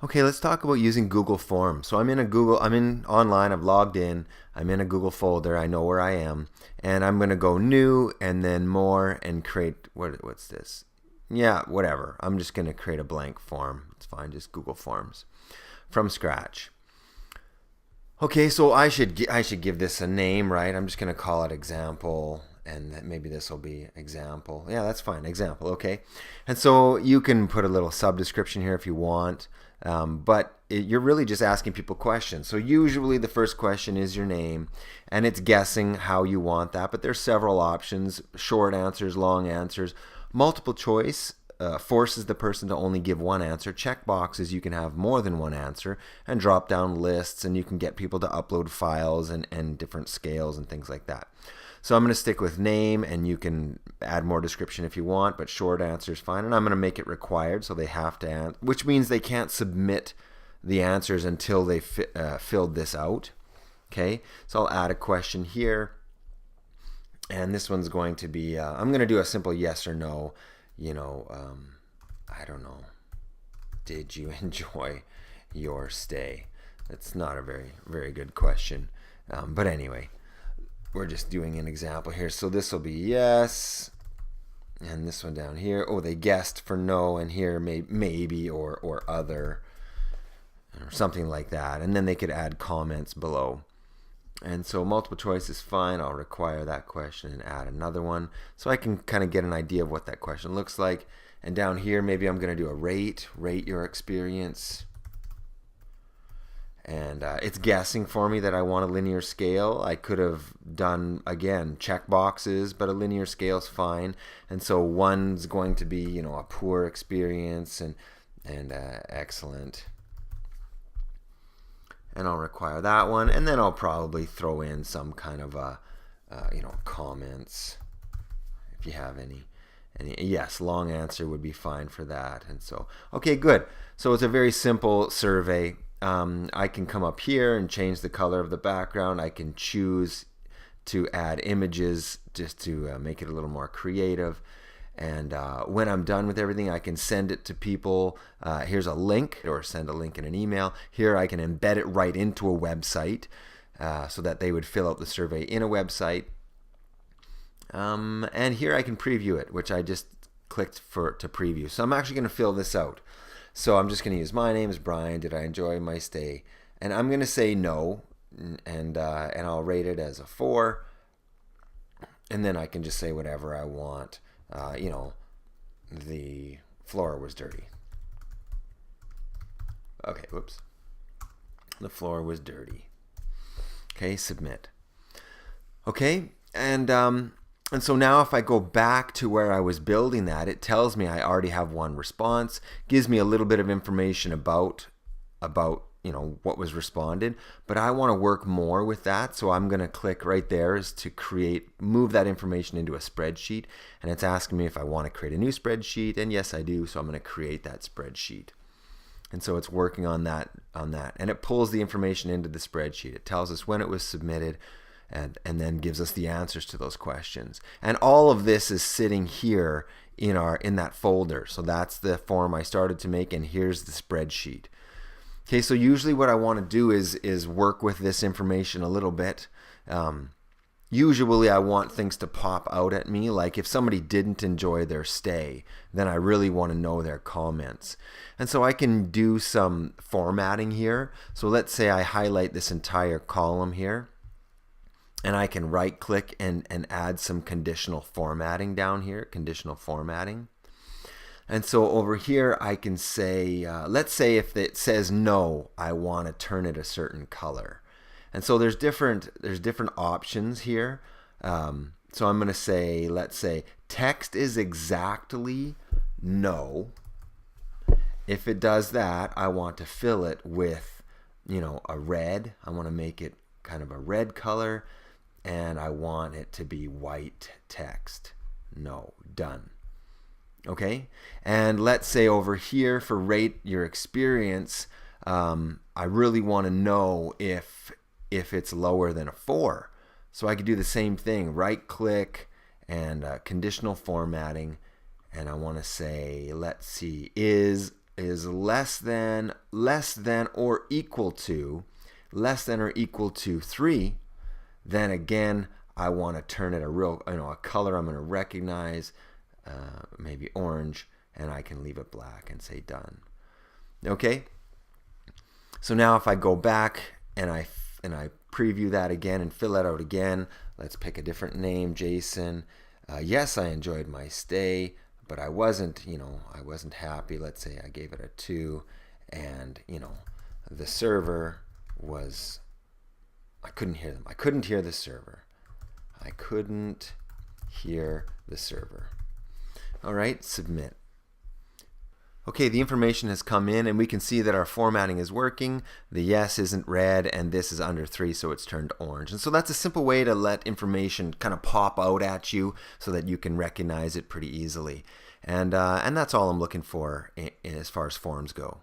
Okay, let's talk about using Google Forms. So I'm in online, I've logged in, I'm in a Google folder, I know where I am, and I'm gonna go new and then more and create, what's this? Yeah, whatever. I'm just gonna create a blank form. It's fine, just Google Forms from scratch. Okay, so I should give this a name, right? I'm just gonna call it example, and maybe this will be example. Yeah, that's fine, example. Okay, and so you can put a little sub description here if you want, you're really just asking people questions. So usually the first question is your name, and it's guessing how you want that. But there's several options: short answers, long answers, multiple choice. Forces the person to only give one answer. Check boxes, you can have more than one answer, and drop down lists, and you can get people to upload files and different scales and things like that. So I'm going to stick with name, and you can add more description if you want, but short answer is fine. And I'm going to make it required, so they have to answer, which means they can't submit the answers until they filled this out. Okay, so I'll add a question here, and this one's going to be, I'm going to do a simple yes or no. I don't know. Did you enjoy your stay? That's not a very good question. But anyway, we're just doing an example here. So this will be yes. And this one down here, oh, they guessed for no, and here maybe or other or something like that. And then they could add comments below. And so multiple choice is fine. I'll require that question and add another one so I can kind of get an idea of what that question looks like. And down here, maybe I'm going to do a rate your experience. And it's guessing for me that I want a linear scale. I could have done, again, check boxes, but a linear scale is fine. And so one's going to be, a poor experience and excellent. And I'll require that one, and then I'll probably throw in some kind of comments if you have any. Yes, long answer would be fine for that. And so, okay, good. So it's a very simple survey. I can come up here and change the color of the background. I can choose to add images just to make it a little more creative. And when I'm done with everything, I can send it to people. Here's a link, or send a link in an email. Here I can embed it right into a website so that they would fill out the survey in a website. And here I can preview it, which I just clicked to preview. So I'm actually going to fill this out. So I'm just going to use my name is Brian. Did I enjoy my stay? And I'm going to say no, and I'll rate it as a 4. And then I can just say whatever I want. The floor was dirty. Okay, whoops. The floor was dirty. Okay, submit. Okay, and so now if I go back to where I was building that, it tells me I already have one response, gives me a little bit of information about what was responded, but I want to work more with that, so I'm going to click right there is to move that information into a spreadsheet, and it's asking me if I want to create a new spreadsheet, and yes I do, so I'm going to create that spreadsheet. And so it's working on that, and it pulls the information into the spreadsheet. It tells us when it was submitted, and then gives us the answers to those questions. And all of this is sitting here in that folder. So that's the form I started to make, and here's the spreadsheet. Okay, so usually what I want to do is work with this information a little bit. Usually I want things to pop out at me, like if somebody didn't enjoy their stay, then I really want to know their comments. And so I can do some formatting here. So let's say I highlight this entire column here, and I can right click and add some conditional formatting down here, conditional formatting. And so over here I can say, let's say if it says no, I want to turn it a certain color. And so there's different options here. So I'm going to say, let's say text is exactly no. If it does that, I want to fill it with, a red. I want to make it kind of a red color, and I want it to be white text. No, done. Okay, and let's say over here for rate your experience, I really want to know if it's lower than a 4. So I could do the same thing, right click and conditional formatting, and I want to say, let's see, is is less than or equal to 3, then again I want to turn it a color I'm going to recognize, maybe orange, and I can leave it black and say done. Okay, so now if I go back and I preview that again and fill that out again, let's pick a different name, Jason. Yes, I enjoyed my stay, but I wasn't happy. Let's say I gave it a 2, and the server was, I couldn't hear them. I couldn't hear the server. I couldn't hear the server. All right, submit. Okay, the information has come in and we can see that our formatting is working. The yes isn't red and this is under 3, so it's turned orange. And so that's a simple way to let information kind of pop out at you so that you can recognize it pretty easily. And that's all I'm looking for as far as forms go.